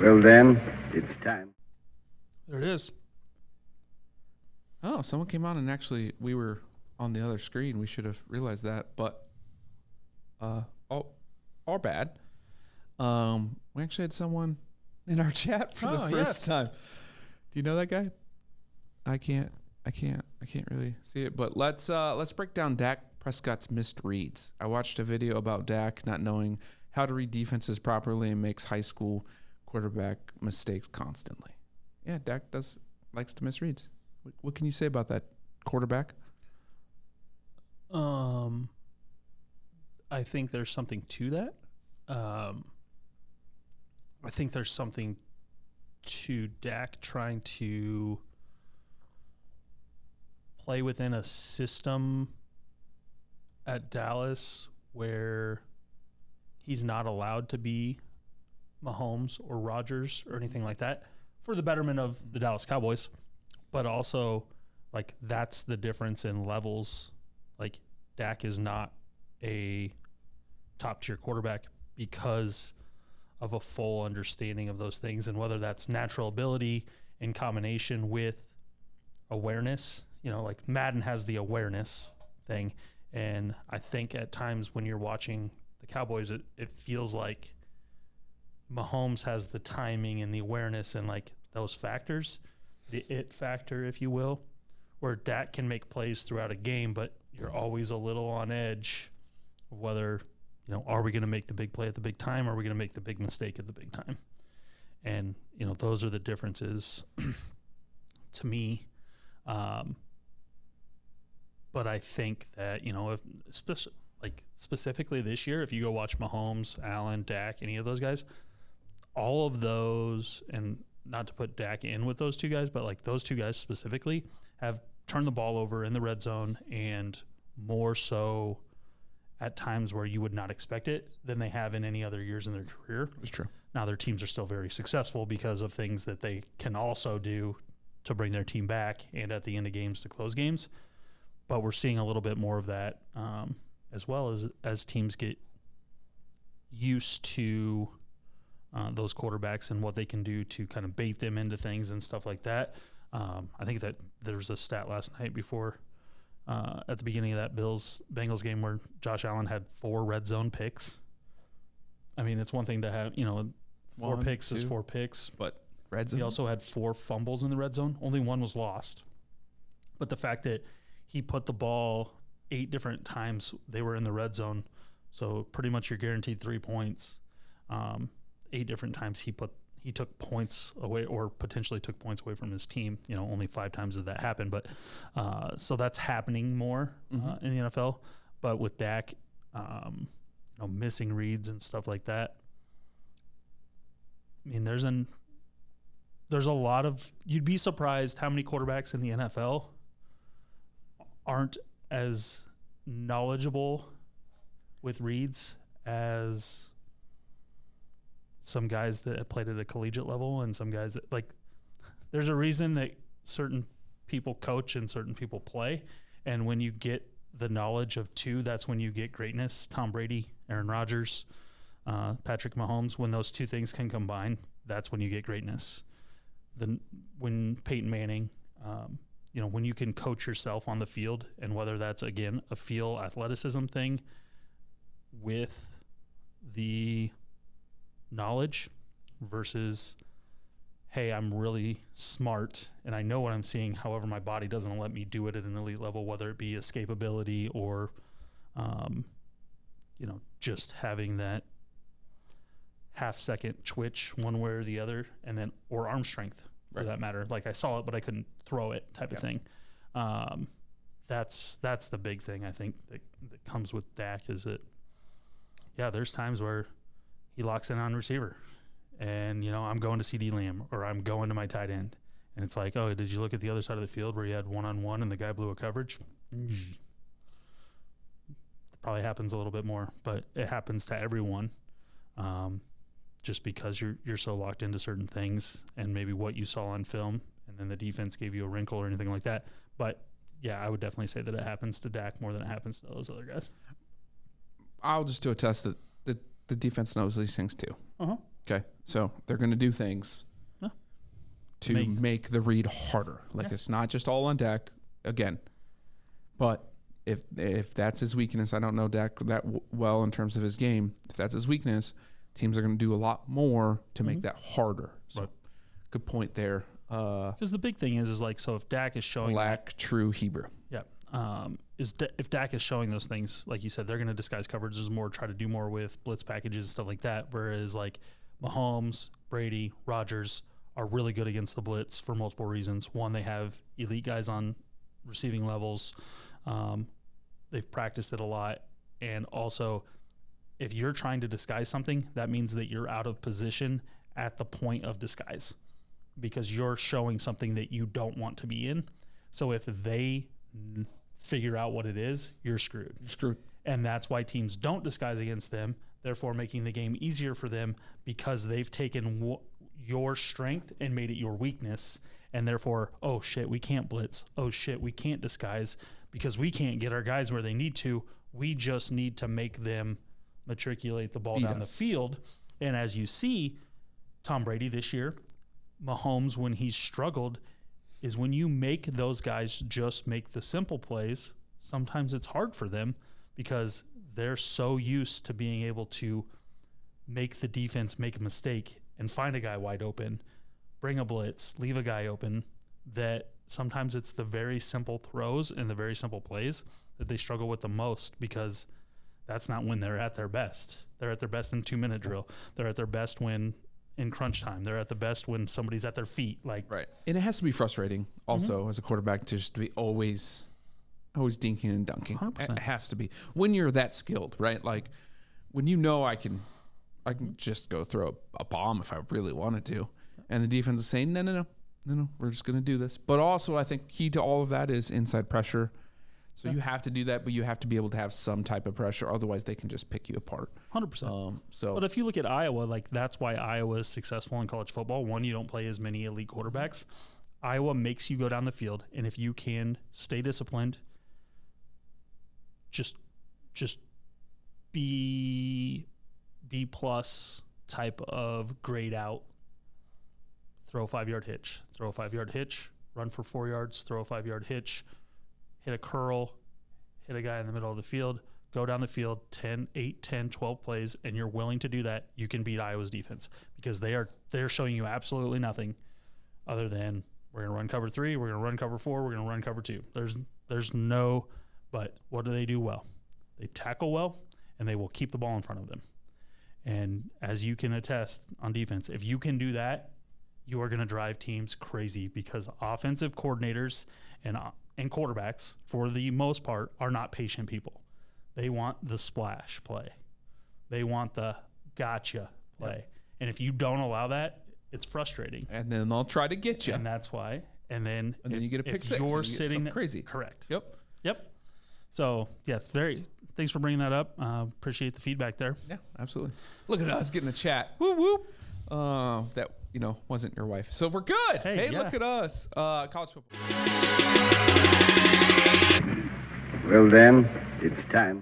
Well, then, it's time. There it is. Oh, someone came on and actually we were on the other screen. We should have realized that, but all bad. We actually had someone in our chat for the first time. Do you know that guy? I can't really see it, but let's break down Dak Prescott's missed reads. I watched a video about Dak not knowing how to read defenses properly and makes high school quarterback mistakes constantly. Yeah, Dak likes to miss reads. What can you say about that quarterback? I think there's something to that. I think there's something to Dak trying to play within a system at Dallas where he's not allowed to be Mahomes or Rodgers or anything like that for the betterment of the Dallas Cowboys. But also, like, that's the difference in levels. Like, Dak is not a top-tier quarterback because of a full understanding of those things, and whether that's natural ability in combination with awareness. You know, like Madden has the awareness thing, and I think at times when you're watching the Cowboys, it feels like Mahomes has the timing and the awareness and, like, those factors, the it factor, if you will, where Dak can make plays throughout a game, but you're always a little on edge of whether, you know, are we going to make the big play at the big time, or are we going to make the big mistake at the big time? And, you know, those are the differences to me. But I think that, you know, if specifically this year, if you go watch Mahomes, Allen, Dak, any of those guys, all of those, and not to put Dak in with those two guys, but like those two guys specifically have turned the ball over in the red zone, and more so at times where you would not expect it than they have in any other years in their career. It's true. Now their teams are still very successful because of things that they can also do to bring their team back and at the end of games to close games. But we're seeing a little bit more of that as well as teams get used to those quarterbacks and what they can do to kind of bait them into things and stuff like that. I think that there was a stat last night before at the beginning of that Bills-Bengals game where Josh Allen had 4 red zone picks. I mean, it's one thing to have, you know, 4 picks is 4 picks. But red zone? He also had 4 fumbles in the red zone. Only 1 was lost. But the fact that he put the ball 8 different times they were in the red zone, so pretty much you're guaranteed 3 points. 8 different times he took points away, or potentially took points away from his team. You know, only 5 times did that happen, but so that's happening more in the NFL. But with Dak, you know, missing reads and stuff like that, I mean, there's a lot of, you'd be surprised how many quarterbacks in the NFL aren't as knowledgeable with reads as some guys that have played at a collegiate level, and some guys that, like, there's a reason that certain people coach and certain people play. And when you get the knowledge of 2, that's when you get greatness. Tom Brady, Aaron Rodgers, Patrick Mahomes, when those 2 things can combine, that's when you get greatness. When Peyton Manning, you know, when you can coach yourself on the field, and whether that's, again, a feel athleticism thing with the knowledge versus, hey, I'm really smart and I know what I'm seeing, however my body doesn't let me do it at an elite level, whether it be escapability or you know, just having that half-second twitch one way or the other, and then, or arm strength for that matter. Like, I saw it but I couldn't throw it type of thing. That's the big thing I think that comes with Dak, is that, yeah, there's times where he locks in on receiver, and, you know, I'm going to CD Lamb, or I'm going to my tight end, and it's like, oh, did you look at the other side of the field where you had one-on-one and the guy blew a coverage? It probably happens a little bit more, but it happens to everyone, just because you're so locked into certain things and maybe what you saw on film, and then the defense gave you a wrinkle or anything like that. But yeah, I would definitely say that it happens to Dak more than it happens to those other guys. I'll just do a test that the defense knows these things too. Okay, so they're going to do things Yeah. to make the read harder. Like Yeah. it's not just all on Dak again. But if that's his weakness, I don't know Dak that well in terms of his game. If that's his weakness, teams are going to do a lot more to make that harder. So Right. good point there. Because the big thing is like, so if Dak is showing Black true Hebrew. Yeah. If Dak is showing those things, like you said, they're going to disguise coverages more, try to do more with blitz packages and stuff like that. Whereas like Mahomes, Brady, Rodgers are really good against the blitz for multiple reasons. One, they have elite guys on receiving levels. They've practiced it a lot. And also, if you're trying to disguise something, that means that you're out of position at the point of disguise because you're showing something that you don't want to be in. So if they figure out what it is, you're screwed. You're screwed. And that's why teams don't disguise against them, therefore making the game easier for them because they've taken your strength and made it your weakness. And therefore, oh shit, we can't blitz. Oh shit, we can't disguise because we can't get our guys where they need to. We just need to make them matriculate the ball down the field. And as you see, Tom Brady this year, Mahomes, when he's struggled, is when you make those guys just make the simple plays, sometimes it's hard for them because they're so used to being able to make the defense make a mistake and find a guy wide open, bring a blitz, leave a guy open, that sometimes it's the very simple throws and the very simple plays that they struggle with the most because that's not when they're at their best. They're at their best in 2-minute drill. They're at their best when in crunch time. They're at the best when somebody's at their feet. Like Right. And it has to be frustrating also as a quarterback to just be always dinking and dunking. 100%. It has to be. When you're that skilled, right? Like when you know I can just go throw a bomb if I really wanted to. And the defense is saying, no, we're just going to do this. But also I think key to all of that is inside pressure. So you have to do that, but you have to be able to have some type of pressure. Otherwise, they can just pick you apart. 100%. So, But if you look at Iowa, like that's why Iowa is successful in college football. One, you don't play as many elite quarterbacks. Iowa makes you go down the field, and if you can stay disciplined, just B plus type of grade out. Throw a 5-yard hitch. Throw a 5-yard hitch. Run for 4 yards. Throw a 5-yard hitch. Hit a curl. Hit a guy in the middle of the field. Go down the field 8, 10, 12 plays, and you're willing to do that, you can beat Iowa's defense because they're showing you absolutely nothing other than we're going to run cover 3, we're going to run cover 4, we're going to run cover 2. There's no, but what do they do well? They tackle well, and they will keep the ball in front of them. And as you can attest on defense, if you can do that, you are going to drive teams crazy because offensive coordinators and quarterbacks, for the most part, are not patient people. They want the splash play. They want the gotcha play. Yep. And if you don't allow that, it's frustrating. And then they'll try to get you. And that's why. And then you get a pick six. You're sitting crazy. Correct. Yep. So, yes, thanks for bringing that up. Appreciate the feedback there. Yeah, absolutely. Look at us getting a chat. Whoop, whoop. That, wasn't your wife. So we're good. Hey, yeah. Look at us. College football. Well then, it's time.